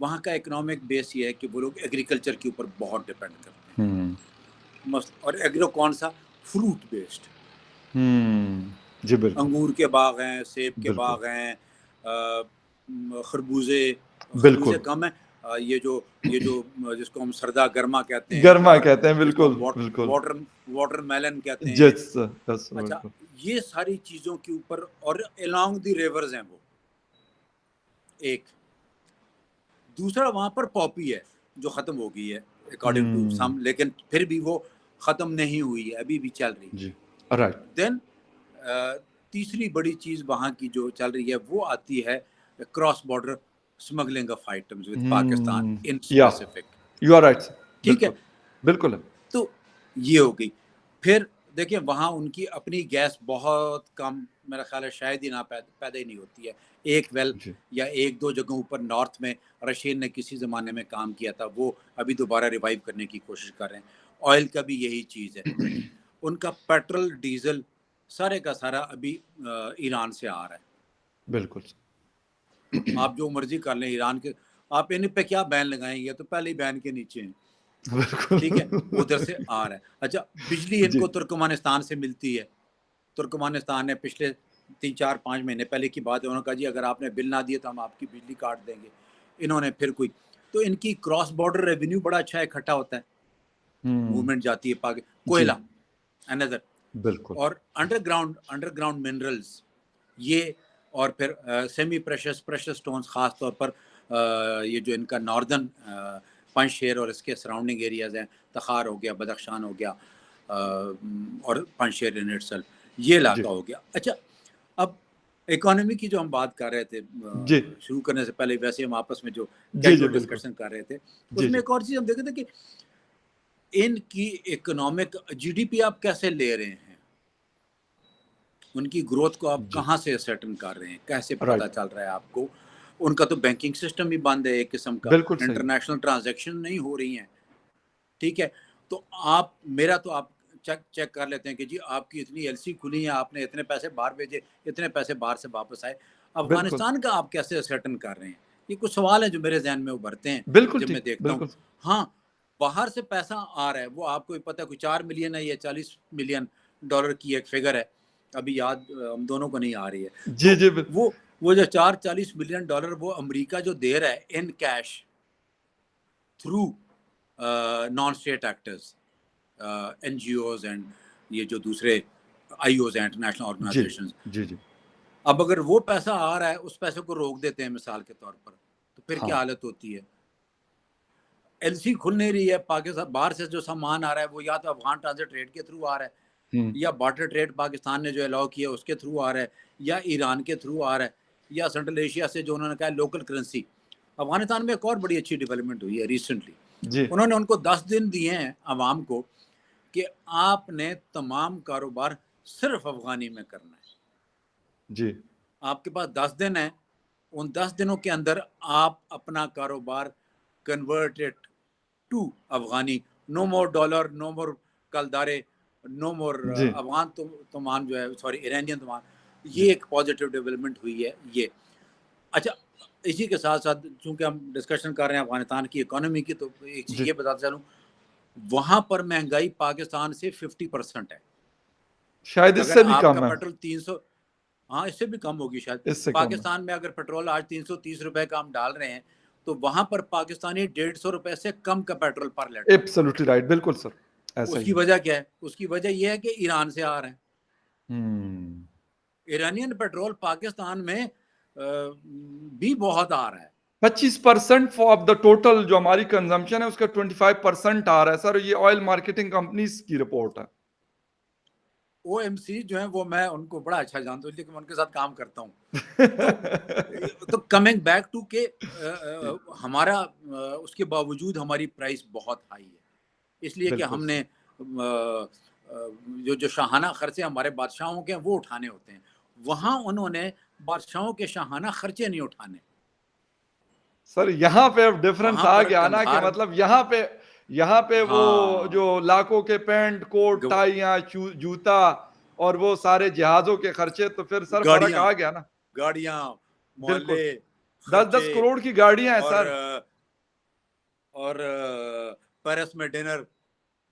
وہاں کا اکنامک بیس یہ ہے کہ وہ لوگ ایگریکلچر کے اوپر بہت ڈپینڈ کرتے ہیں. اور ایگرو کون سا؟ Fruit based. جی بالکل انگور کے باغ ہیں, سیب کے بالکل باغ ہیں, خربوزے بالکل کم ہیں, یہ جو جس کو ہم سردا گرما کہتے ہیں, گرما اور کہتے ہیں, جس کو بالکل ہم بالکل. واٹر میلن کہتے ہیں. یس یس اچھا, بالکل. یہ ساری چیزوں کے اوپر, اور along دی ریورز ہیں وہ. ایک دوسرا وہاں پر پاپی ہے جو ختم ہو گئی ہے اکارڈنگ ٹو سم, لیکن پھر بھی وہ ختم نہیں ہوئی ہے, ابھی بھی چل رہی ہے. جی رائٹ. دین تیسری بڑی چیز وہاں کی جو چل رہی ہے وہ آتی ہے cross border smuggling of items with Pakistan in یا اسپیسیفک. You are right. ٹھیک ہے, بالکل بالکل ہے. تو یہ ہو گئی. پھر دیکھیں وہاں ان کی اپنی گیس بہت کم, میرا خیال ہے شاید ہی نہ پیدا ہی نہیں ہوتی ہے. ایک ویل جی یا ایک دو جگہوں پر نارتھ میں رشین نے کسی زمانے میں کام کیا تھا, وہ ابھی دوبارہ ریوائیو کرنے کی کوشش کر رہے ہیں. آئل کا بھی یہی چیز ہے. ان کا پیٹرول ڈیزل سارے کا سارا ابھی ایران سے آ رہا ہے. بالکل. آپ جو مرضی کر لیں ایران کے, آپ ان پہ کیا بین لگائیں گے, تو پہلے ہی بین کے نیچے ہیں. ٹھیک ہے, ادھر سے آ رہا ہے. اچھا, بجلی ان جی کو ترکمانستان سے ملتی ہے. ترکمانستان نے پچھلے 3-4-5 مہینے پہلے کی بات ہے, انہوں نے کہا جی اگر آپ نے بل نہ دیے تو ہم آپ کی بجلی کاٹ دیں گے. انہوں نے پھر کوئی, تو ان کی کراس بارڈر ریونیو بڑا اچھا اکٹھا ہوتا ہے, موومنٹ جاتی ہے. کوئلہ اندر, بالکل. اور انڈر گراؤنڈ منرلز یہ, اور پھر سیمی پریشس اسٹونز, خاص طور پر یہ جو ان کا ناردرن پنج شیر اور اس کے سراؤنڈنگ ایریاز ہیں, تخار ہو گیا, بدخشان ہو گیا, اور پنج شیر ان اٹسیلف, یہ جی علاقہ ہو گیا. اچھا, اب اکانومی کی جو ہم بات کر رہے تھے جی شروع کرنے سے پہلے, ویسے ہم آپس میں جو جی جی کیجول بالکل. ڈسکشن کر رہے تھے, جی اس میں جی ایک اور چیز ہم دیکھتے تھے کہ ان کی اکنامک جی ڈی پی آپ کیسے لے رہے ہیں, ان کی گروتھ کو آپ جی کہاں سے سیٹن کر رہے ہیں, کیسے پتہ رائٹ. چل رہا ہے آپ کو. ان کا تو بینکنگ سسٹم ہی بند ہے ایک قسم کا, بالکل صحیح. انٹرنیشنل ٹرانزیکشن نہیں ہو رہی ہیں. ٹھیک ہے, تو آپ چیک کر لیتے ہیں کہ جی آپ کی اتنی ایل سی کھلی ہیں, آپ نے اتنے پیسے باہر بھیجے, اتنے پیسے باہر سے واپس آئے. بالکل افغانستان کا آپ کیسے سیٹن کر رہے ہیں, یہ کچھ سوال ہیں جو میرے ذہن میں ابھرتے ہیں بالکل جب میں ٹھیک. دیکھتا ہوں. بالکل ہاں, باہر سے پیسہ آ رہا ہے, وہ آپ کو پتہ ہے کوئی 4 ملین ہے یا 40 ملین ڈالر کی ایک فگر ہے, ابھی یاد ہم دونوں کو نہیں آ رہی ہے. جی تو جی وہ جو 40 ملین ڈالر وہ امریکہ جو دے رہا ہے in cash through non state actors, N G Os and یہ جو دوسرے آئی اوز ہیں, انٹرنیشنل جی آرگنائزیشنز. جی جی اب اگر وہ پیسہ آ رہا ہے, اس پیسے کو روک دیتے ہیں مثال کے طور پر, تو پھر ہاں کیا حالت ہوتی ہے. ایل سی کھل نہیں رہی ہے, پاکستان باہر سے جو سامان آ رہا ہے وہ یا تو افغان ٹرانزٹ ریٹ کے تھرو آ رہا ہے, یا بارٹر ٹریڈ پاکستان نے جو الاؤ کیا اس کے تھرو آ رہا ہے, یا ایران کے تھرو آ رہا ہے, یا سینٹرل ایشیا سے جو انہوں نے کہا ہے لوکل کرنسی. افغانستان میں ایک اور بڑی اچھی ڈیولپمنٹ ہوئی ہے ریسنٹلی, جی انہوں نے ان کو 10 دن دیے ہیں عوام کو کہ آپ نے تمام کاروبار صرف افغانی میں کرنا ہے. جی آپ کے پاس 10 دن ہیں, ان 10 دنوں کے اندر آپ اپنا کاروبار converted to Afghani, no more dollar, no more کلدارے, نو مور جی افغان تومان جو ہے, سوری ایرانین تومان. جی یہ ایک پازیٹیو ڈیولپمنٹ ہوئی ہے یہ. اچھا, اسی کے ساتھ ساتھ چونکہ ہم ڈسکشن کر رہے ہیں افغانستان کی اکانومی کی, تو ایک چیز جی یہ بتاتا چلوں, وہاں پر مہنگائی پاکستان سے 50% ہے. شاید اس اگر سے بھی آپ کا کم ہے. پیٹرول 300, ہاں اس سے بھی کم ہوگی شاید. اس سے کم ہے. پاکستان میں اگر پیٹرول آج 330 روپے کا ہم ڈال رہے ہیں, تو وہاں پر پاکستانی 150 روپے سے کم کا پیٹرول پر لیٹر. Absolutely right. بالکل سر, ایسا اس ہی کی ہے. وجہ کیا ہے؟ اس کی وجہ یہ ہے کہ ایران سے آ رہے ہیں. ایرانین پیٹرول پاکستان میں بھی بہت آ رہا ہے. 25% آف دا ٹوٹل جو ہماری کنزمپشن ہے اس کا 25% آ رہا ہے سر. یہ آئل مارکیٹنگ کمپنیز کی رپورٹ ہے. او ایم سی جو ہیں وہ میں ان کو بڑا اچھا جانتا ہوں, لیکن میں ان کے ساتھ کام کرتا ہوں. تو کمنگ بیک ٹو کہ ہمارا اس کے باوجود ہماری پرائس بہت ہائی ہے, اس لیے کہ بالکل ہم سر. نے جو شاہانہ خرچے ہمارے بادشاہوں کے ہیں وہ اٹھانے ہوتے ہیں. وہاں انہوں نے بادشاہوں کے شاہانہ خرچے نہیں اٹھانے. سر یہاں پہ ڈفرنس وہاں آ پر گیا نا, کہ کندھار, مطلب یہاں پہ وہ ہاں جو لاکھوں کے پینٹ کوٹ ٹائیاں جوتا اور وہ سارے جہازوں کے خرچے, تو پھر سر فرق گاڑیاں آ گیا نا. گاڑیاں بالکل. محلے 10 خرچے, کروڑ کی گاڑیاں ہیں اور سر. اور پیرس میں ڈنر،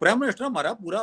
پرائم منسٹر ہمارا پورا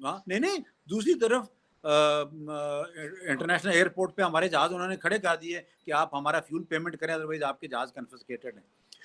ہاں نہیں دوسری طرف انٹرنیشنل ایئرپورٹ پہ ہمارے جہاز انہوں نے کھڑے کر دیے کہ آپ ہمارا فیول پیمنٹ کریں ادروائز آپ کے جہاز کنفسکیٹڈ ہیں.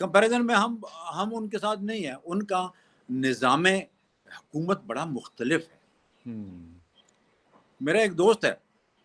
کمپیریزن میں ہم ان کے ساتھ نہیں ہیں. ان کا نظام حکومت بڑا مختلف ہے. میرا ایک دوست ہے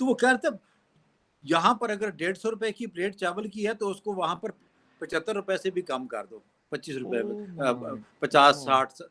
تو وہ کہتا ہے یہاں پر اگر 150 روپے کی پلیٹ چاول کی ہے تو اس کو وہاں پر 75 روپے سے بھی کم کر دو, 25 روپے, oh my 50, God, 60,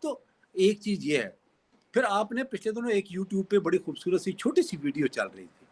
تو ایک چیز یہ ہے. پھر آپ نے پچھلے دنوں ایک یوٹیوب پہ بڑی خوبصورت سی چھوٹی سی ویڈیو چل رہی تھی.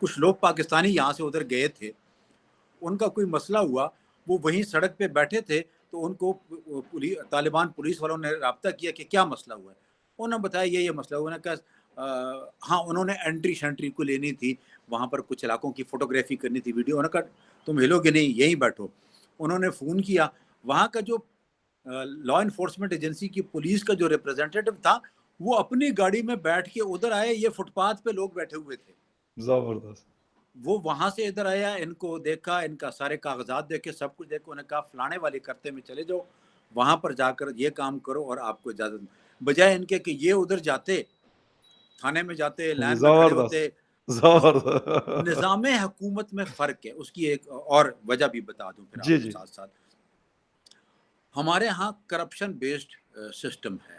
کچھ لوگ پاکستانی یہاں سے ادھر گئے تھے, ان کا کوئی مسئلہ ہوا, وہ وہیں سڑک پہ بیٹھے تھے, تو ان کو طالبان پولیس والوں نے رابطہ کیا کہ کیا مسئلہ ہوا ہے. انہوں نے بتایا یہ مسئلہ ہوا. انہوں نے کہا ہاں انہوں نے انٹری شنٹری کو لینی تھی, وہاں پر کچھ علاقوں کی فوٹوگرافی کرنی تھی, ویڈیو. انہوں نے کہا تم ہلو گے نہیں, یہیں بیٹھو. انہوں نے فون کیا, وہاں کا جو لا انفورسمنٹ ایجنسی کی پولیس کا جو ریپرزینٹیٹو تھا وہ اپنی گاڑی میں بیٹھ کے ادھر آئے. یہ فٹ پاتھ پہ لوگ بیٹھے ہوئے تھے. زبردست, وہ وہاں سے ادھر آیا, ان کو دیکھا, ان کا سارے کاغذات دیکھے, سب کچھ دیکھو. انہوں نے کہا فلانے والے کرتے میں چلے جاؤ, وہاں پر جا کر یہ کام کرو اور آپ کو اجازت, بجائے ان کے کہ یہ ادھر جاتے, تھانے میں جاتے, لائن میں کھڑے زبردست, ہوتے. تو زبردست, نظام حکومت میں فرق ہے. اس کی ایک اور وجہ بھی بتا دوں پھر جی, آپ کو جی, ساتھ ساتھ. ہمارے ہاں کرپشن بیسڈ سسٹم ہے.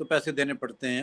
تو پیسے دینے پڑتے ہیں,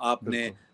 آپ نے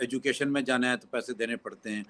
ایجوکیشن میں جانا ہے تو پیسے دینے پڑتے ہیں.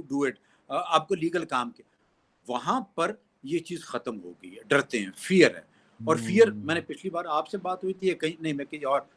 Do it. آپ کو لیگل کام کے وہاں پر یہ چیز ختم ہو گئی ہے. ڈرتے ہیں, فیئر ہے. اور فیئر, میں نے پچھلی بار آپ سے بات ہوئی تھی, کہیں نہیں میں کہیں اور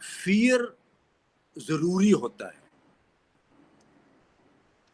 فیئر ضروری ہوتا ہے.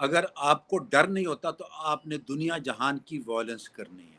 اگر آپ کو ڈر نہیں ہوتا تو آپ نے دنیا جہان کی وائلنس کرنی ہے.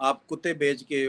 آپ کتے بیچ کے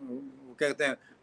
وہ کہتے ہیں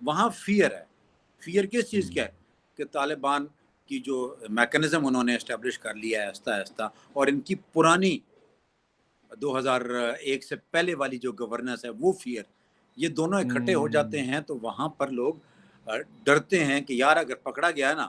وہاں فیئر ہے. فیئر کس چیز کا ہے کہ طالبان کی جو میکنزم انہوں نے اسٹیبلش کر لیا ہے آہستہ آہستہ, اور ان کی پرانی 2001 سے پہلے والی جو گورننس ہے وہ فیئر, یہ دونوں اکٹھے ہو جاتے ہیں. تو وہاں پر لوگ ڈرتے ہیں کہ یار اگر پکڑا گیا ہے نا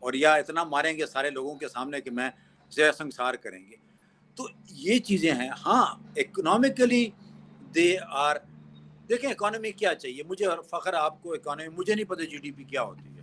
اور یا اتنا ماریں گے سارے لوگوں کے سامنے کہ میں زیر سنسار کریں گے. تو یہ چیزیں ہیں. ہاں اکنامکلی دے آر, دیکھیں اکانومی کیا چاہیے مجھے, فخر آپ کو اکانومی, مجھے نہیں پتہ جی ڈی پی کیا ہوتی ہے,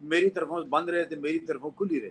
میری طرفوں بند رہے تو میری طرفوں کھلی رہے.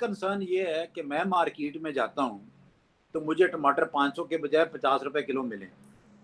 کنسرن یہ ہے کہ میں مارکیٹ میں جاتا ہوں تو مجھے ٹماٹر 500 کے بجائے 50 روپے کلو ملیں.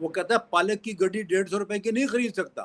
وہ کہتا ہے پالک کی گڈی 150 روپے کی نہیں خرید سکتا.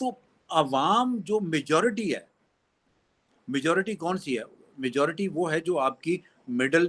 تو عوام جو میجورٹی ہے, میجورٹی کون سی ہے؟ میجورٹی وہ ہے جو آپ کی مڈل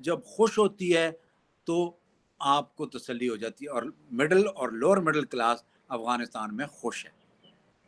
جب خوش ہوتی ہے تو آپ کو تسلی ہو جاتی ہے, اور مڈل اور لوور مڈل کلاس افغانستان میں خوش ہے.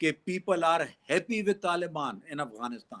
کہ people are happy with Taliban in Afghanistan.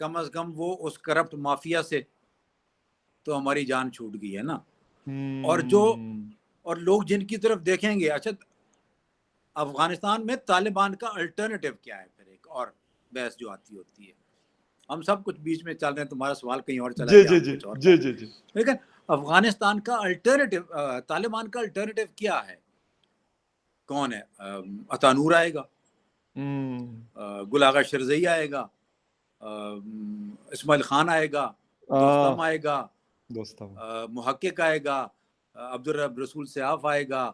کم از کم وہ اس کرپٹ مافیا سے تو ہماری جان چھوٹ گئی ہے نا. اور لوگ جن کی طرف دیکھیں گے, اچھا افغانستان میں طالبان کا الٹرنیٹیو کیا ہے, پھر ایک اور بحث جو آتی ہوتی ہے. ہم سب کچھ بیچ میں چل رہے ہیں, تمہارا سوال کہیں اور چلا جی گیا, جی ہم جی کچھ اور کہہ جی رہے جی ہیں. جی, لیکن افغانستان کا الٹرنیٹیو, طالبان کا الٹرنیٹیو کیا ہے؟ کون ہے؟ اتانور آئے گا, گل آغا شرزئی آئے گا, اسماعیل خان آئے گا, دوستم آئے گا, دوستم, محقق آئے گا, عبد الرب رسول سیاف آئے گا,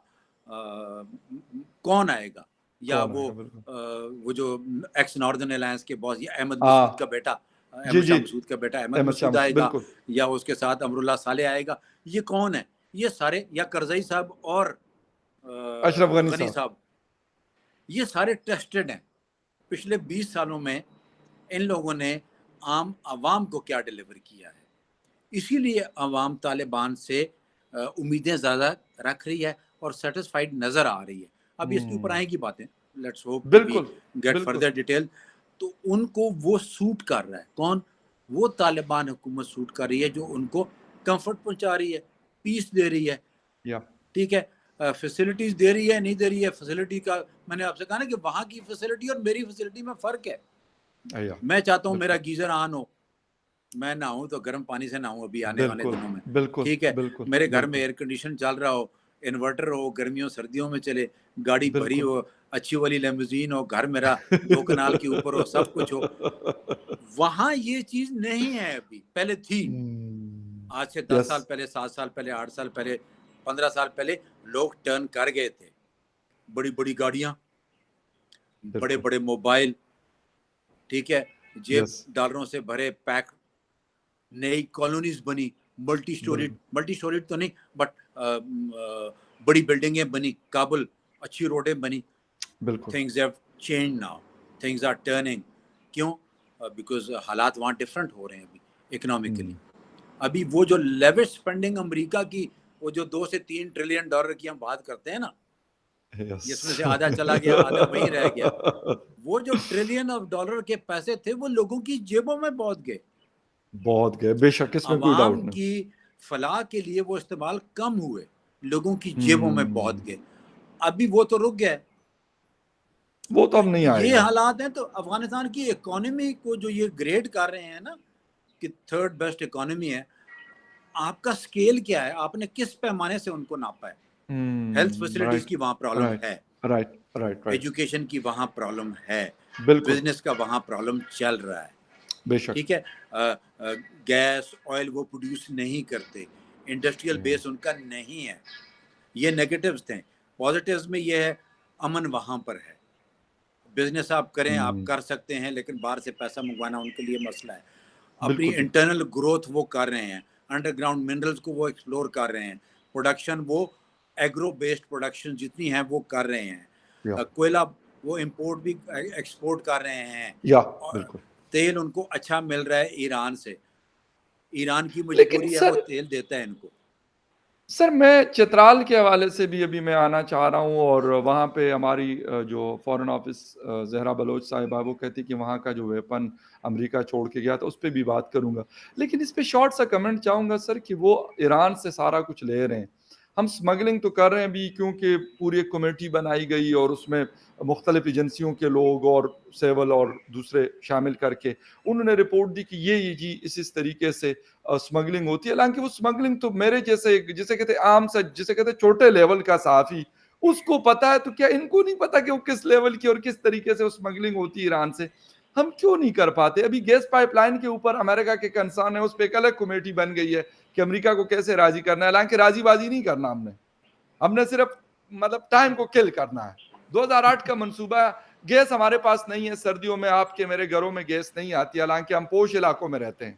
کون آئے گا, یا کون آئے گا, بالکل. وہ جو ایکس ناردرن الائنس کے باس, یا احمد ہاں مسعود کا بیٹا, جی احمد جی شاہ مسعود کا بیٹا احمد احمد شاہ مسعود مسعود آئے گا, بالکل. یا اس کے ساتھ امراللہ صالح آئے گا. یہ کون ہے؟ یہ سارے, یا کرزئی صاحب اور اشرف غنی غنی صاحب. صاحب, یہ سارے ٹیسٹڈ ہیں. پچھلے 20 سالوں میں ان لوگوں نے عام عوام کو کیا ڈیلیور کیا ہے. اسی لیے عوام طالبان سے امیدیں زیادہ رکھ رہی ہے اور سیٹسفائیڈ نظر آ رہی ہے. ابھی اس کے اوپر آئیں گی باتیں, لیٹس ہوپ کہ وی بالکل گیٹ بالکل. Further detail. تو ان کو وہ سوٹ کر رہا ہے. کون؟ وہ طالبان حکومت سوٹ کر رہی ہے جو ان کو کمفرٹ پہنچا رہی ہے, پیس دے رہی ہے. یا ٹھیک ہے, فیسلٹیز دے رہی ہے, نہیں دے رہی ہے. فیسلٹی کا میں نے آپ سے کہا نا کہ وہاں کی فیسلٹی اور میری فیسلٹی میں فرق ہے. یا میں چاہتا ہوں بالکل میرا گیزر آن ہو, میں نہاؤں تو گرم پانی سے نہاؤں ابھی آنے والے بالکل دنوں میں. بالکل ٹھیک ہے, بالکل میرے گھر میں بالکل ایئر کنڈیشن چل رہا ہو, انورٹر ہو, گرمیوں سردیوں میں چلے, گاڑی بھری بالکل. ہو, اچھی والی لیموزین ہو, گھر میرا 2 کنال کے اوپر ہو, سب کچھ ہو. وہاں یہ چیز نہیں ہے ابھی, پہلے تھی. آج سے 10 یس سال پہلے, 7 سال پہلے, 8 سال پہلے, 15 سال پہلے لوگ ٹرن کر گئے تھے. بڑی بڑی گاڑیاں, بڑے بالکل. بڑے موبائل, ٹھیک ہے, جیب یس ڈالروں سے بھرے پیک, نئی کالونیز بنی, ملٹی بالکل سٹوریڈ تو نہیں بٹ بڑی بلڈنگیں بنی. کابل, اچھی روڈیں بنی. بالکل. Things have change now, things are turning. کیوں؟ بیکاز حالات وہاں ڈفرینٹ ہو رہے ہیں ابھی اکنامکلی. ابھی وہ جو لیوش اسپینڈنگ امریکہ کی, وہ جو 2 سے 3 ٹریلین ڈالر کی ہم بات کرتے ہیں نا, جس میں یس سے آدھا چلا گیا آدھا وہیں رہ گیا, وہ جو ٹریلین آف ڈالر کے پیسے تھے وہ لوگوں کی جیبوں میں بہت گئے. بہت گئے, بے شک, اس میں کوئی ڈاؤٹ عوام نہیں. کی فلاح کے لیے وہ استعمال کم ہوئے, لوگوں کی جیبوں میں بہت گئے. ابھی وہ تو رک گیا. وہ تو تو اب نہیں آئے یہ گا. حالات ہیں. تو افغانستان کی اکانومی کو جو یہ گریڈ کر رہے ہیں نا کہ 3rd بیسٹ اکانومی ہے, آپ کا سکیل کیا ہے؟ آپ نے کس پیمانے سے ان کو ناپا ہے؟ ہیلتھ فیسلٹیز رائٹ کی وہاں پرابلم رائٹ ہے, رائٹ رائٹ رائٹ. ایجوکیشن کی وہاں پرابلم ہے, بالکل بزنس کا وہاں پرابلم چل رہا ہے. بے شک. ٹھیک ہے, گیس آئل وہ پروڈیوس نہیں کرتے, انڈسٹریل بیس ان کا نہیں ہے. یہ نیگیٹوز تھے. پازیٹیوز میں یہ ہے امن وہاں پر ہے. بزنس آپ کریں, آپ کر سکتے ہیں, لیکن باہر سے پیسہ منگوانا ان کے لیے مسئلہ ہے. اپنی بالکل ٹھیک. انٹرنل گروتھ وہ کر رہے ہیں, انڈر گراؤنڈ منرلز کو وہ ایکسپلور کر رہے ہیں, پروڈکشن وہ ایگرو بیسڈ پروڈکشن جتنی ہیں وہ کر رہے ہیں. یا کوئلہ وہ امپورٹ بھی ایکسپورٹ کر رہے ہیں. یا اور بالکل. تیل ان کو اچھا مل رہا ہے ایران سے, ایران کی لیکن مجبوری ہے, وہ سر تیل دیتا ہے ان کو. سر میں چترال کے حوالے سے بھی ابھی میں آنا چاہ رہا ہوں, اور وہاں پہ ہماری جو فارن آفس زہرا بلوچ صاحبہ وہ کہتی کہ وہاں کا جو ویپن امریکہ چھوڑ کے گیا تھا اس پہ بھی بات کروں گا. لیکن اس پہ شارٹ سا کمنٹ چاہوں گا سر کہ وہ ایران سے سارا کچھ لے رہے ہیں, ہم سمگلنگ تو کر رہے ہیں بھی, کیونکہ پوری ایک کمیٹی بنائی گئی اور اس میں مختلف ایجنسیوں کے لوگ اور سیول اور دوسرے شامل کر کے انہوں نے رپورٹ دی کہ یہ جی اس طریقے سے سمگلنگ ہوتی ہے. حالانکہ وہ سمگلنگ تو میرے جیسے جسے کہتے ہیں عام سے, جسے کہتے ہیں چھوٹے لیول کا صحافی, اس کو پتا ہے, تو کیا ان کو نہیں پتا کہ وہ کس لیول کی اور کس طریقے سے سمگلنگ ہوتی ہے ایران سے؟ ہم کیوں نہیں کر پاتے؟ ابھی گیس پائپ لائن کے اوپر امریکہ کے کنسرن ہے, اس پہ ایک الگ کمیٹی بن گئی ہے کہ امریکہ کو کیسے راضی کرنا ہے. حالانکہ راضی بازی نہیں کرنا ہم نے صرف مطلب ٹائم کو کل کرنا ہے. 2008 کا منصوبہ ہے. گیس ہمارے پاس نہیں ہے, سردیوں میں آپ کے میرے گھروں میں گیس نہیں آتی, حالانکہ ہم پوش علاقوں میں رہتے ہیں,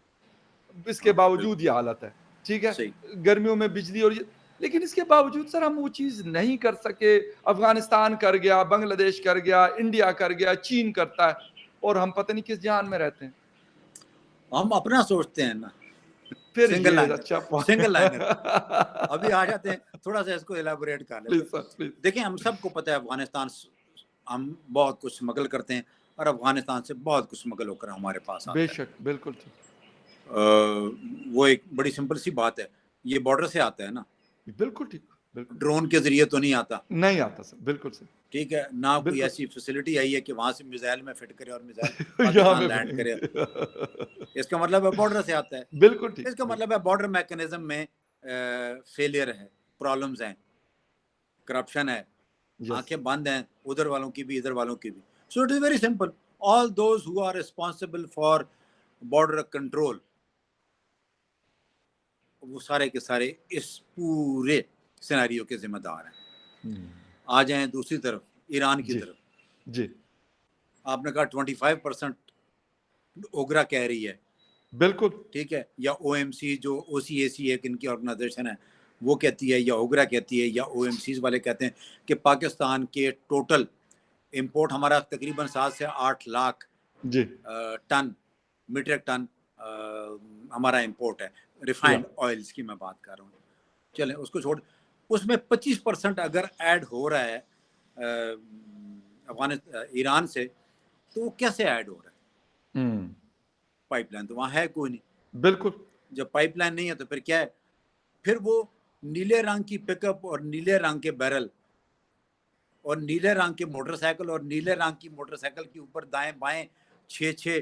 اس کے باوجود یہ حالت ہے. ٹھیک ہے, صحیح. گرمیوں میں بجلی اور لیکن اس کے باوجود سر ہم وہ چیز نہیں کر سکے. افغانستان کر گیا, بنگلہ دیش کر گیا, انڈیا کر گیا, چین کرتا ہے, اور ہم پتہ نہیں کس جہان میں رہتے ہیں. ہم اپنا سوچتے ہیں نا, پھر سنگل یہ لائنر, اچھا سنگل لائنر. ابھی آ جاتے ہیں, تھوڑا سا اس کو ایلیبوریٹ کر لیتے پلیز ہیں. Sir please. دیکھیں, ہم سب کو پتہ ہے افغانستان, ہم بہت کچھ اسمگل کرتے ہیں, اور افغانستان سے بہت کچھ اسمگل ہو کر ہمارے پاس بے آتا ہے. شک بالکل ٹھیک. وہ ایک بڑی سمپل سی بات ہے, یہ بارڈر سے آتا ہے نا, بالکل ٹھیک. بالکل ڈرون کے ذریعے تو نہیں آتا. نہیں آتا سر, بالکل سر. ٹھیک ہے, نہ کوئی بالکل ایسی فیسلٹی آئی ہے کہ وہاں سے میزائل میں فٹ کرے اور میزائل یہاں پاکستان پہ لینڈ بنیں کرے. گے. اس کا مطلب ہے بارڈر سے آتا ہے. بالکل ٹھیک. اس کا مطلب ہے بارڈر میکنزم میں فیلئر ہے, پرابلمز ہیں, کرپشن ہے, یس آنکھیں بند ہیں ادھر والوں کی بھی ادھر والوں کی بھی. So it is very simple, all those who are responsible for border control وہ سارے کے سارے اس پورے سیناریو کے ذمہ دار ہیں۔ آ جائیں دوسری طرف ایران کی جی طرف، جی آپ نے کہا 25% اوگرا کہہ رہی ہے، بالکل ٹھیک ہے، یا او ایم سی جو او سی اے سی ایک ان کی آرگنائزیشن ہے وہ کہتی ہے، یا اوگرا کہتی ہے، یا او ایم سیز والے کہتے ہیں کہ پاکستان کے ٹوٹل امپورٹ ہمارا تقریباً 7 سے 8 لاکھ جی ٹن میٹرک ٹن ہمارا امپورٹ ہے ریفائنڈ آئلس کی میں بات کر رہا ہوں۔ چلیں اس کو چھوڑ، اس میں 25% اگر ایڈ ہو رہا ہے ایران سے، تو وہ کیسے ایڈ ہو رہا ہے؟ پائپ لائن تو وہاں ہے کوئی نہیں، بالکل جب پائپ لائن نہیں ہے تو پھر کیا ہے؟ پھر وہ نیلے رنگ کی پک اپ اور نیلے رنگ کے بیرل اور نیلے رنگ کے موٹر سائیکل اور نیلے رنگ کی موٹر سائیکل کے اوپر دائیں بائیں 6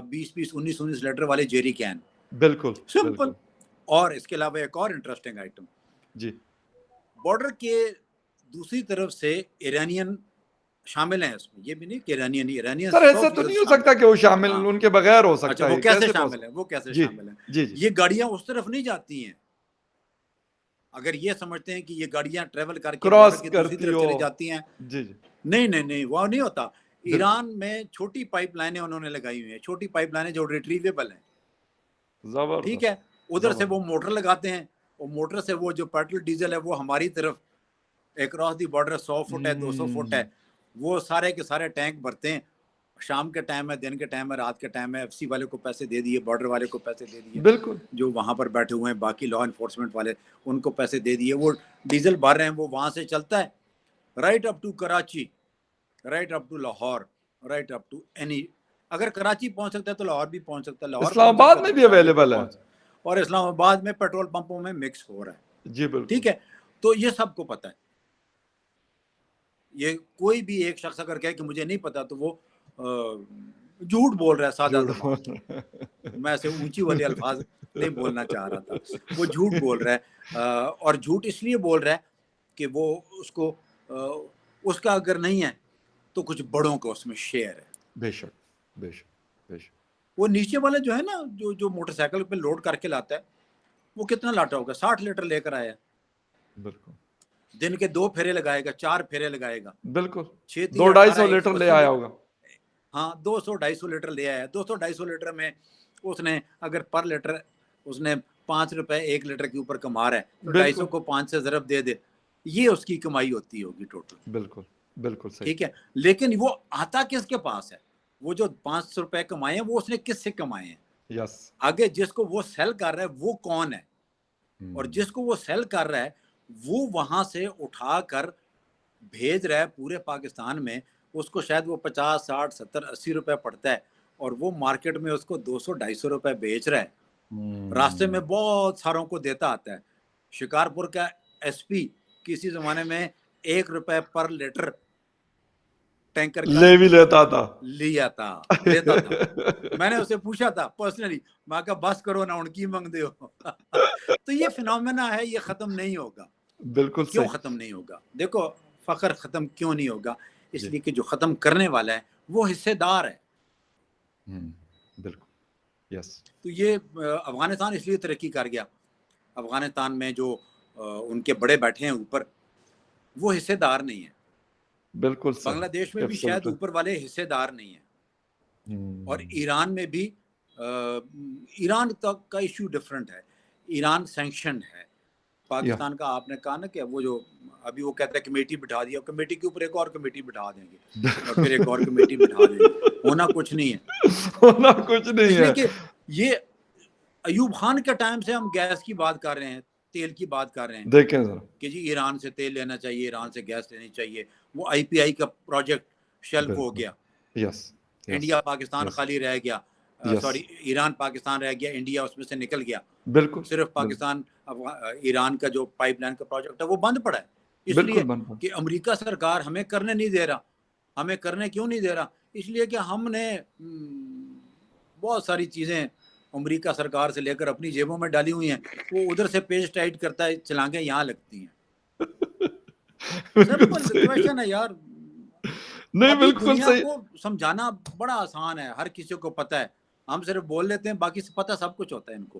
20 19 لیٹر والے جیری کین، بالکل سمپل۔ بالکل اور اس کے علاوہ ایک اور انٹرسٹنگ آئٹم، جی بارڈر کے دوسری طرف سے ایرانین شامل ہیں اس میں، یہ بھی نہیں کہ ایرانین سر ایسا تو 100% نہیں ہو شامل سکتا کہ وہ شامل ہاں، ان کے بغیر ہو اچھا سکتا وہ ہے، کیسے کیسے شامل ہیں، وہ کیسے جی شامل ہیں؟ جی جی یہ گاڑیاں اس طرف نہیں جاتی ہیں، اگر یہ سمجھتے ہیں کہ یہ گاڑیاں ٹریول کر کے بارڈر کراس کی دوسری کرتی طرف ہو چلی جاتی ہیں، جی جی نہیں وہ نہیں ہوتا۔ بالکل ایران میں چھوٹی پائپ لائنیں انہوں نے لگائی ہوئی ہیں، چھوٹی پائپ لائنیں جو ریٹریویبل ہیں، ٹھیک ہے، زبردست ادھر سے وہ زبردست موٹر لگاتے ہیں، اور موٹر سے وہ جو پیٹرول ڈیزل ہے وہ ہماری طرف اکراس دی بارڈر 100 فٹ ہے 200 فٹ ہے، وہ سارے کے سارے ٹینک بھرتے ہیں، شام کے ٹائم ہے، دن کے ٹائم ہے، رات کے ٹائم ہے، ایف سی والے کو پیسے دے دیے، بارڈر والے کو پیسے دے دیے، بالکل جو وہاں پر بیٹھے ہوئے ہیں باقی لا انفورسمنٹ والے ان کو پیسے دے دیے، وہ ڈیزل بھر رہے ہیں، وہ وہاں سے چلتا ہے right up to Karachi, right up to Lahore, right up to any, اگر کراچی پہنچ سکتا ہے تو لاہور بھی پہنچ سکتا ہے، لاہور اسلام پہنچ آباد سکتا ہے میں تو بھی کراچی بھی اویلیبل ہے پہنچ سکتا ہے، اور اسلام آباد میں پیٹرول پمپوں میں مکس ہو رہا ہے، جی بالکل ٹھیک ہے، تو یہ سب کو پتہ ہے۔ یہ کوئی بھی ایک شخص اگر کہے کہ مجھے نہیں پتا تو وہ جھوٹ بول رہا ہے، سادہ جھوٹ زبان میں، میں ایسے اونچی والے الفاظ نہیں بولنا چاہ رہا تھا، وہ جھوٹ بول رہا ہے، اور جھوٹ اس لیے بول رہا ہے کہ وہ اس کو اس کا اگر نہیں ہے تو کچھ بڑوں کا اس میں شیئر ہے۔ بے شک بے شک بے شک وہ نیچے والے جو ہے نا جو موٹر سائیکل پہ لوڈ کر کے لاتا ہے، وہ کتنا لاتا ہوگا؟ 60 لیٹر لے کر آیا، بالکل دن کے 2 پھیرے لگائے گا، 4 پھیرے لگائے گا، بالکل 6 دو 3 ڈھائی 18 سو لیٹر لے 180 آیا لیٹر، ہوگا ہاں 200 250 لیٹر لے آیا، 200 250 لیٹر میں اس نے اگر پر لیٹر اس نے 5 روپے 1 لیٹر کے اوپر کما رہا ہے تو 250 بالکل کو 5 سے ضرب دے دے، یہ اس کی کمائی ہوتی ہوگی ٹوٹل، بالکل بالکل صحیح ٹھیک ہے۔ لیکن وہ آتا کس کے پاس ہے؟ وہ جو 500 روپے کمائے ہیں وہ اس نے کس سے کمائے ہیں؟ یس آگے جس کو وہ سیل کر رہا ہے وہ کون ہے؟ اور جس کو وہ سیل کر رہا ہے وہ وہاں سے اٹھا کر بھیج رہا ہے پورے پاکستان میں، اس کو شاید وہ 50 60 70 80 روپے پڑتا ہے، اور وہ مارکیٹ میں اس کو 200 250 روپے بیچ رہا ہے، راستے میں بہت ساروں کو دیتا آتا ہے۔ شکارپور کا ایس پی کسی زمانے میں 1 روپے پر لیٹر ٹینکر کا لے بھی لیتا تھا لیتا تھا، میں نے اسے پوچھا تھا پرسنلی، میں کہا بس کرو نا، ان کی منگ دے ہو تو یہ فینومینا ہے، یہ ختم نہیں ہوگا۔ بالکل کیوں صحیح ختم نہیں ہوگا؟ دیکھو فخر ختم کیوں نہیں ہوگا؟ اس جی لیے کہ جو ختم کرنے والا ہے وہ حصے دار ہے۔ بالکل یس تو یہ افغانستان اس لیے ترقی کر گیا، افغانستان میں جو ان کے بڑے بیٹھے ہیں اوپر وہ حصے دار نہیں ہیں، بالکل بنگلہ صحیح دیش میں بھی شاید ایبسولوٹلی اوپر والے حصے دار نہیں ہیں، اور ایران میں بھی ایران تک کا ایشو ڈفرینٹ ہے، ایران سینکشنڈ ہے، یا پاکستان کا آپ نے کہا نا کہ وہ جو ابھی وہ کہتا ہے کمیٹی بٹھا دیا، کمیٹی کے اوپر ایک اور کمیٹی بٹھا دیں گے اور پھر ایک اور کمیٹی بٹھا دیں گے، ہونا کچھ نہیں ہے، ہونا کچھ نہیں اس لیے ہے کہ یہ ایوب خان کے ٹائم سے ہم گیس کی بات کر رہے ہیں، تیل کی بات کر رہے ہیں دیکھیں ذرا کہ جی ایران سے تیل لینا چاہیے، ایران سے گیس لینی چاہیے، وہ آئی پی آئی کا پروجیکٹ شیلف ہو بالکل گیا، یس یس انڈیا پاکستان یس خالی رہ گیا، یس سوری ایران پاکستان رہ گیا، انڈیا اس میں سے نکل گیا، بالکل صرف بالکل پاکستان ایران کا جو پائپ لائن کا پروجیکٹ ہے وہ بند پڑا ہے، اس لیے بالکل بن کہ امریکہ سرکار ہمیں کرنے نہیں دے رہا۔ ہمیں کرنے کیوں نہیں دے رہا؟ اس لیے کہ ہم نے بہت ساری چیزیں امریکہ سرکار سے لے کر اپنی جیبوں میں ڈالی ہوئی ہیں، وہ ادھر سے پیج ٹائٹ کرتا ہے، چلانگیں یہاں لگتی ہیں، بالکل سمپل صحیح کویشچن ہے یار۔ نہیں ابھی بالکل دنیا صحیح کو سمجھانا بڑا آسان ہے، ہر کسی کو پتہ ہے، ہم صرف بول لیتے ہیں، باقی سے پتہ سب کچھ ہوتا ہے ان کو۔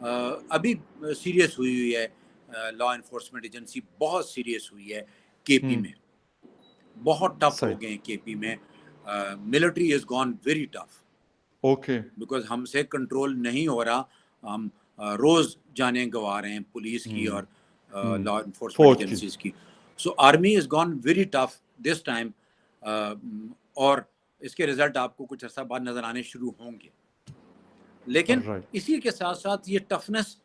ابھی سیریس ہوئی ہے لا انفورسمنٹ ایجنسی بہت سیریس ہوئی ہے کے پی میں, بہت ٹف صحیح. ہو گئے ہیں کے پی میں. Military is gone very tough okay. Because ہم سے کنٹرول نہیں ہو رہا. ہم روز جانیں گنوا رہے ہیں پولیس کی اور لا انفورسمنٹ فوج کی. ایجنسیز کی. So army has gone very tough this time, اور اس کے رزلٹ آپ کو کچھ عرصہ بعد نظر آنے شروع ہوں گے. لیکن رائٹ. اسی کے ساتھ ساتھ یہ ٹفنس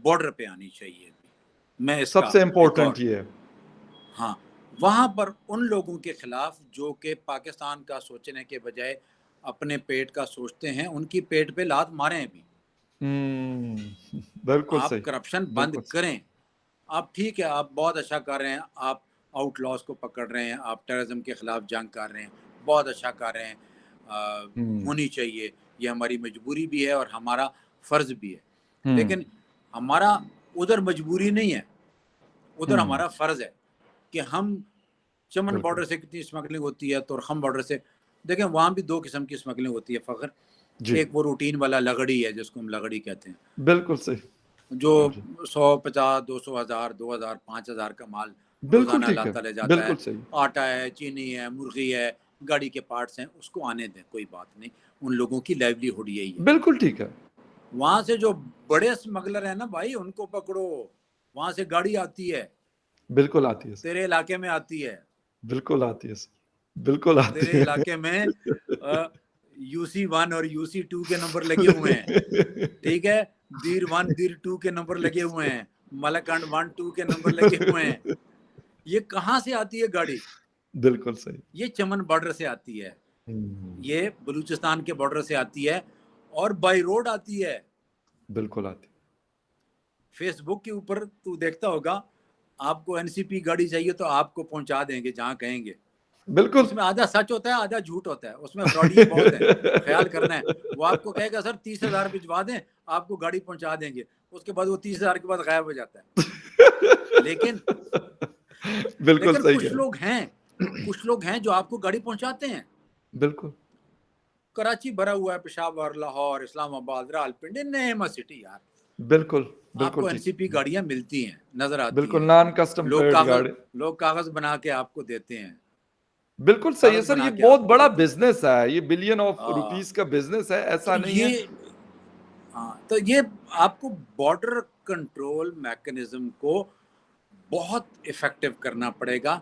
بارڈر پہ آنی چاہیے. میں اس سب کا سے ایک اور, امپورٹنٹ یہ ہے. ہاں, وہاں پر ان لوگوں کے خلاف جو کہ پاکستان کا سوچنے کے بجائے اپنے پیٹ کا سوچتے ہیں, ان کی پیٹ پہ لات ماریں بھی. بالکل آپ صحیح. کرپشن بند بالکل صحیح. کریں. آپ ٹھیک ہے, آپ بہت اچھا کر رہے ہیں, آپ آؤٹ لاس کو پکڑ رہے ہیں, آپ ٹیررزم کے خلاف جنگ کر رہے ہیں, بہت اچھا کر رہے ہیں, ہونی چاہیے, یہ ہماری مجبوری بھی ہے اور ہمارا فرض بھی ہے. لیکن ہمارا ادھر مجبوری نہیں ہے, ادھر ہمارا فرض ہے کہ ہم چمن بالکل. بارڈر سے کتنی اسمگلنگ ہوتی ہے, تورخم بارڈر سے دیکھیں وہاں بھی 2 قسم کی اسمگلنگ ہوتی ہے فخر. جی. ایک وہ روٹین والا لگڑی ہے جس کو ہم لگڑی کہتے ہیں, بالکل صحیح. جو جی. 150 200 ہزار 2000 5000 کا مال بالکل روزانہ ٹھیک ہے. لاتا لے جاتا ہے. بالکل صحیح. آٹا ہے, چینی ہے, مرغی ہے, گاڑی کے پارٹس ہیں, اس کو آنے دیں, کوئی بات نہیں. ان لوگوں کی لائیولی ہوڈ یہی ہے. بالکل ٹھیک ہے. وہاں سے جو بڑے اسمگلر ہیں نا بھائی, ان کو پکڑو. وہاں سے گاڑی آتی ہے, بالکل آتی ہے سر. تیرے علاقے میں آتی ہے, بالکل آتی ہے سر. بالکل آتی تیرے ہے. علاقے میں UC1 اور UC2 کے نمبر لگے ہوئے ہیں, ٹھیک ہے. دیر 1 دیر 2 کے نمبر لگے ہوئے ہیں, ملکنڈ 1 2 کے نمبر لگے ہوئے ہیں. یہ کہاں سے آتی ہے گاڑی؟ بالکل صحیح. یہ چمن بارڈر سے آتی ہے, یہ بلوچستان کے بارڈر سے آتی ہے, اور بائی روڈ آتی ہے. بالکل آتی. فیس بک کے اوپر تو دیکھتا ہوگا, آپ کو NCP گاڑی چاہیے تو آپ کو پہنچا دیں گے جہاں کہیں گے. بالکل. اس میں آدھا سچ ہوتا ہے, آدھا جھوٹ ہوتا ہے, اس میں فراڈین بہت ہیں, خیال کرنا ہے. وہ آپ کو کہے گا سر 30,000 بھجوا دیں, آپ کو گاڑی پہنچا دیں گے, اس کے بعد وہ 30,000 کے بعد غائب ہو جاتا ہے. لیکن بالکل صحیح کہہ کچھ رہے لوگ ہیں جو آپ کو گاڑی پہنچاتے ہیں. بالکل. کراچی بھرا ہوا ہے, پشاور, لاہور, اسلام آباد, راولپنڈی, نیم سٹی یار. بالکل. آپ کو بالکل ٹھیک. NCP گاڑیاں ملتی ہیں, نظر آتی بالکل ہیں. نان کسٹم پلیٹ گاڑی. لوگ کاغذ بنا کے آپ کو دیتے ہیں, بالکل صحیح ہے کاغذ سر. بنا یہ کے بہت آپ کو بڑا دیتے ہیں. بزنس ہے, یہ بلین آف ہاں, روپیز کا بزنس ہے, تو ایسا نہیں ہے. تو یہ آپ کو بارڈر کنٹرول میکنزم کو بہت افیکٹو کرنا پڑے گا,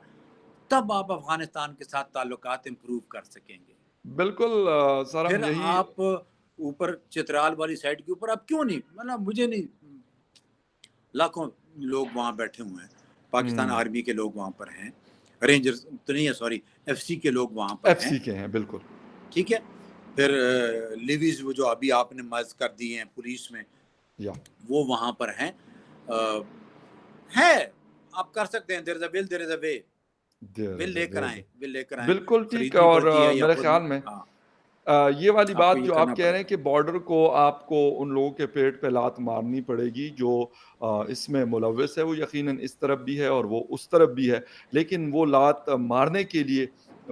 تب آپ افغانستان کے ساتھ تعلقات امپروو کر سکیں گے. بالکل سر, ہم پھر یہی. آپ اوپر چترال والی سائڈ کے اوپر آپ کیوں نہیں, مطلب مجھے نہیں, لاکھوں لوگ وہاں بیٹھے ہوئے ہیں, پاکستان آرمی کے لوگ وہاں پر ہیں, رینجرز تو نہیں ہے, سوری FC کے لوگ وہاں پر ہیں, FC کے ہیں. بالکل. ٹھیک ہے. پھر لیویز وہ جو ابھی آپ نے مرض کر دی ہیں پولیس میں, وہ وہاں پر ہیں. ہے, آپ کر سکتے ہیں, دیر از اے ول, دیر از اے وے. ول لے کر آئیں, بالکل ٹھیک ہے. خریدنی اور پڑتی ہے یا میرے خود. خیال میں ہاں, یہ والی آپ کو بات یہ جو کرنا آپ کہہ پڑے رہے ہیں گا. کہ بارڈر کو آپ کو ان لوگوں کے پیٹ پہ لات مارنی پڑے گی جو اس میں ملوث ہے, وہ یقیناً اس طرف بھی ہے اور وہ اس طرف بھی ہے. لیکن وہ لات مارنے کے لیے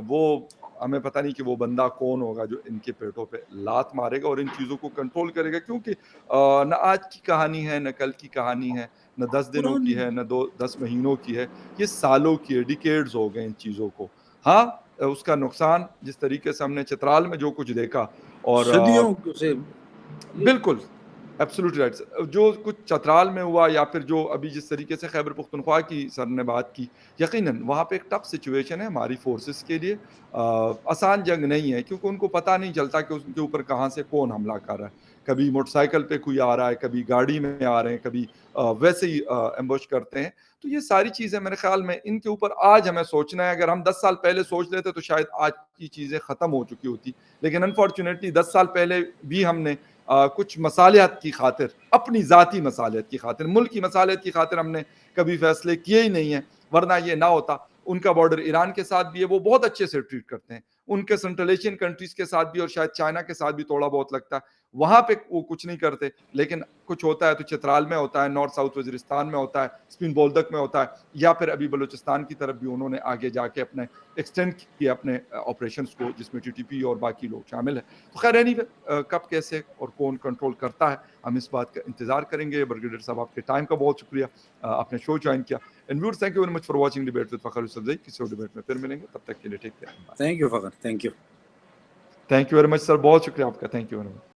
وہ ہمیں پتہ نہیں کہ وہ بندہ کون ہوگا جو ان کے پیٹوں پہ لات مارے گا اور ان چیزوں کو کنٹرول کرے گا, کیونکہ نہ آج کی کہانی ہے, نہ کل کی کہانی ہے, نہ 10 دنوں کی ہے, نہ 10 مہینوں کی ہے, یہ سالوں کی ہے, ڈیکیڈز ہو گئے ان چیزوں کو. ہاں, اس کا نقصان جس طریقے سے ہم نے چترال میں جو کچھ دیکھا, اور صدیوں سے بالکل ایبسولوٹلی رائٹ, جو کچھ چترال میں ہوا یا پھر جو ابھی جس طریقے سے خیبر پختونخوا کی سر نے بات کی, یقیناً وہاں پہ ایک ٹف سچویشن ہے ہماری فورسز کے لیے. آسان جنگ نہیں ہے, کیونکہ ان کو پتہ نہیں چلتا کہ ان کے اوپر کہاں سے کون حملہ کر رہا ہے. کبھی موٹر سائیکل پہ کوئی آ رہا ہے, کبھی گاڑی میں آ رہے ہیں, کبھی ویسے ہی ایمبوش کرتے ہیں. تو یہ ساری چیزیں میرے خیال میں ان کے اوپر آج ہمیں سوچنا ہے. اگر ہم 10 سال پہلے سوچ لیتے تو شاید آج کی چیزیں ختم ہو چکی ہوتی, لیکن انفارچونیٹلی 10 سال پہلے بھی ہم نے کچھ مصالحت کی خاطر, اپنی ذاتی مصالحت کی خاطر, ملک کی مصالحت کی خاطر ہم نے کبھی فیصلے کیے ہی نہیں ہیں, ورنہ یہ نہ ہوتا. ان کا بارڈر ایران کے ساتھ بھی ہے, وہ بہت اچھے سے ٹریٹ کرتے ہیں. ان کے سنٹرل ایشین کنٹریز کے ساتھ بھی, اور شاید چائنا کے ساتھ بھی تھوڑا بہت لگتا ہے, وہاں پہ وہ کچھ نہیں کرتے، لیکن کچھ ہوتا ہے تو چترال میں ہوتا ہے، نارتھ ساؤتھ وزیرستان میں ہوتا ہے، اسپین بولدک میں ہوتا ہے، یا پھر ابھی بلوچستان کی طرف بھی انہوں نے آگے جا کے اپنے ایکسٹینڈ کیا اپنے آپریشنس کو، جس میں ٹی ٹی پی اور باقی لوگ شامل ہیں. تو خیر anyway کب کیسے اور کون کنٹرول کرتا ہے ہم اس بات کا انتظار کریں گے. بریگیڈیئر صاحب آپ کے ٹائم کا بہت شکریہ، آپ نے شو جوائن کیا. And viewers thank you very much for watching debate with فخر یوسفزئی. کسی اور ڈیبیٹ میں پھر ملیں گے، تب تک کے لیے take care. Thank you Fakhar, thank you. Thank you very much sir, بہت شکریہ آپ کا. Thank you very much.